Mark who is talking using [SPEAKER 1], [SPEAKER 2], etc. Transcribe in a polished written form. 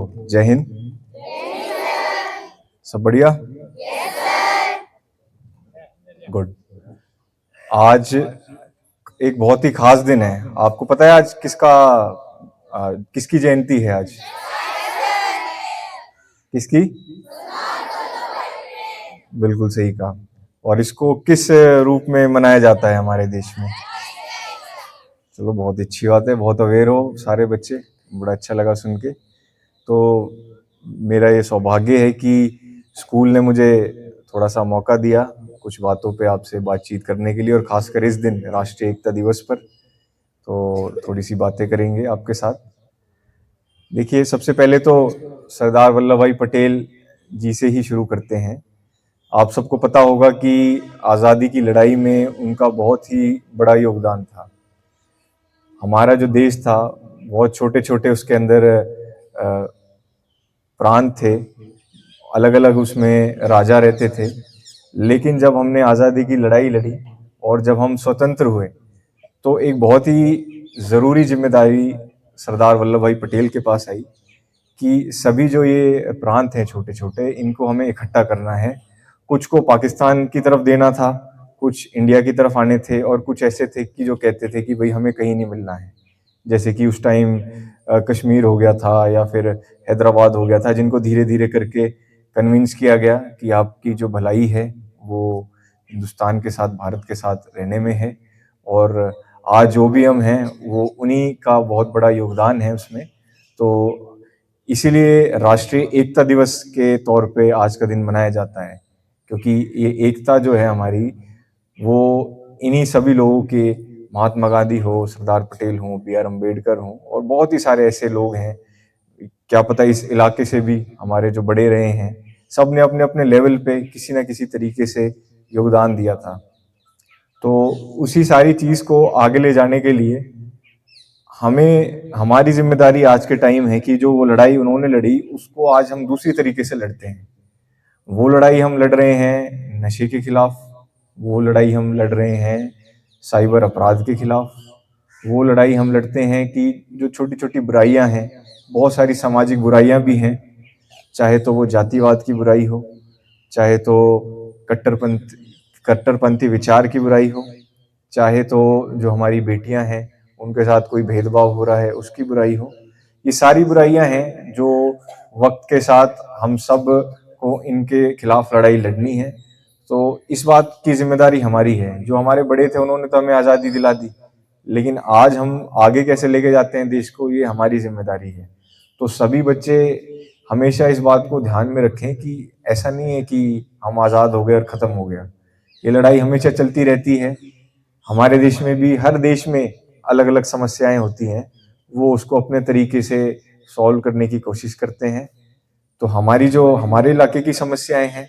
[SPEAKER 1] जय हिंद। सब बढ़िया? गुड। आज एक बहुत ही खास दिन है। आपको पता है आज किसकी जयंती है आज? किसकी? बिल्कुल सही कहा। और इसको किस रूप में मनाया जाता है हमारे देश में? चलो, बहुत अच्छी बात है, बहुत अवेयर हो सारे बच्चे, बड़ा अच्छा लगा सुन के। तो मेरा ये सौभाग्य है कि स्कूल ने मुझे थोड़ा सा मौका दिया कुछ बातों पे आपसे बातचीत करने के लिए, और खासकर इस दिन राष्ट्रीय एकता दिवस पर। तो थोड़ी सी बातें करेंगे आपके साथ। देखिए, सबसे पहले तो सरदार वल्लभ भाई पटेल जी से ही शुरू करते हैं। आप सबको पता होगा कि आज़ादी की लड़ाई में उनका बहुत ही बड़ा योगदान था। हमारा जो देश था बहुत छोटे छोटे उसके अंदर प्रांत थे, अलग अलग उसमें राजा रहते थे। लेकिन जब हमने आज़ादी की लड़ाई लड़ी और जब हम स्वतंत्र हुए, तो एक बहुत ही ज़रूरी जिम्मेदारी सरदार वल्लभ भाई पटेल के पास आई कि सभी जो ये प्रांत हैं छोटे छोटे, इनको हमें इकट्ठा करना है। कुछ को पाकिस्तान की तरफ देना था, कुछ इंडिया की तरफ आने थे, और कुछ ऐसे थे कि जो कहते थे कि भाई हमें कहीं नहीं मिलना है। जैसे कि उस टाइम कश्मीर हो गया था या फिर हैदराबाद हो गया था, जिनको धीरे धीरे करके कन्विंस किया गया कि आपकी जो भलाई है वो हिंदुस्तान के साथ, भारत के साथ रहने में है। और आज जो भी हम हैं वो उन्हीं का बहुत बड़ा योगदान है उसमें। तो इसीलिए राष्ट्रीय एकता दिवस के तौर पे आज का दिन मनाया जाता है, क्योंकि ये एकता जो है हमारी, वो इन्हीं सभी लोगों के, महात्मा गांधी हो, सरदार पटेल हो, बी.आर. अम्बेडकर हो, और बहुत ही सारे ऐसे लोग हैं, क्या पता इस इलाके से भी हमारे जो बड़े रहे हैं, सब ने अपने अपने लेवल पे किसी ना किसी तरीके से योगदान दिया था। तो उसी सारी चीज को आगे ले जाने के लिए हमें, हमारी जिम्मेदारी आज के टाइम है कि जो वो लड़ाई उन्होंने लड़ी उसको आज हम दूसरी तरीके से लड़ते हैं। वो लड़ाई हम लड़ रहे हैं नशे के खिलाफ, वो लड़ाई हम लड़ रहे हैं साइबर अपराध के खिलाफ, वो लड़ाई हम लड़ते हैं कि जो छोटी छोटी बुराइयां हैं, बहुत सारी सामाजिक बुराइयां भी हैं, चाहे तो वो जातिवाद की बुराई हो, चाहे तो कट्टरपंथी विचार की बुराई हो, चाहे तो जो हमारी बेटियां हैं उनके साथ कोई भेदभाव हो रहा है उसकी बुराई हो। ये सारी बुराइयां हैं जो वक्त के साथ हम सब को इनके खिलाफ लड़ाई लड़नी है। तो इस बात की जिम्मेदारी हमारी है। जो हमारे बड़े थे उन्होंने तो हमें आज़ादी दिला दी, लेकिन आज हम आगे कैसे लेके जाते हैं देश को, ये हमारी जिम्मेदारी है। तो सभी बच्चे हमेशा इस बात को ध्यान में रखें कि ऐसा नहीं है कि हम आज़ाद हो गए और ख़त्म हो गया। ये लड़ाई हमेशा चलती रहती है। हमारे देश में भी, हर देश में अलग अलग समस्याएं होती हैं, वो उसको अपने तरीके से सॉल्व करने की कोशिश करते हैं। तो हमारी जो हमारे इलाके की समस्याएं हैं